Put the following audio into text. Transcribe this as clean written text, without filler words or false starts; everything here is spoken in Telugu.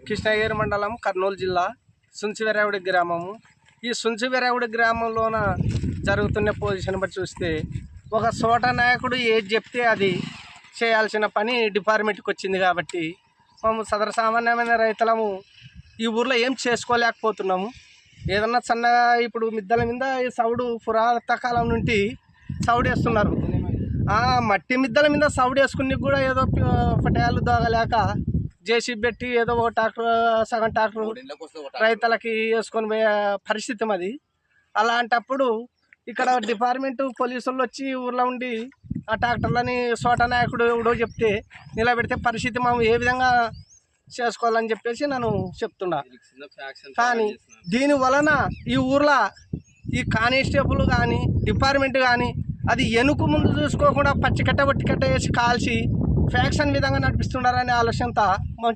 కృష్ణగిరి మండలం, కర్నూలు జిల్లా, సుంచివెరవుడి గ్రామము. ఈ సుంచివెరవుడి గ్రామంలోన జరుగుతున్న పొజిషన్ బట్టి చూస్తే ఒక సోట నాయకుడు ఏది చెప్తే అది చేయాల్సిన పని డిపార్ట్మెంట్కి వచ్చింది కాబట్టి మేము సదర సామాన్యమైన రైతులము ఈ ఊర్లో ఏం చేసుకోలేకపోతున్నాము. ఏదన్నా సన్నగా ఇప్పుడు మిద్దల మీద ఈ సౌడు పురాతన కాలం నుండి సౌడు వేస్తున్నారు. మట్టి మిద్దల మీద సౌడు వేసుకుని కూడా ఏదో పటాయాలు దోగలేక జేసీబీ పెట్టి ఏదో ఒక ట్రాక్టర్, సగం ట్రాక్టర్ రైతులకి వేసుకొని పోయే పరిస్థితి అది. అలాంటప్పుడు ఇక్కడ డిపార్ట్మెంటు పోలీసులు వచ్చి ఊర్లో ఉండి ఆ ట్రాక్టర్లని సోట నాయకుడు ఎవడో చెప్తే నిలబెడితే పరిస్థితి మేము ఏ విధంగా చేసుకోవాలని చెప్పేసి నేను చెప్తున్నా. కానీ దీని వలన ఈ ఊర్లో ఈ కానిస్టేబుల్ కానీ డిపార్ట్మెంట్ కానీ అది ఎనుకు ముందు చూసుకోకుండా పచ్చికట్ట ఒట్టికట్ట వేసి కాల్చి ఫ్యాక్షన్ విధంగా నడిపిస్తున్నారనే ఆలోచనతో మనం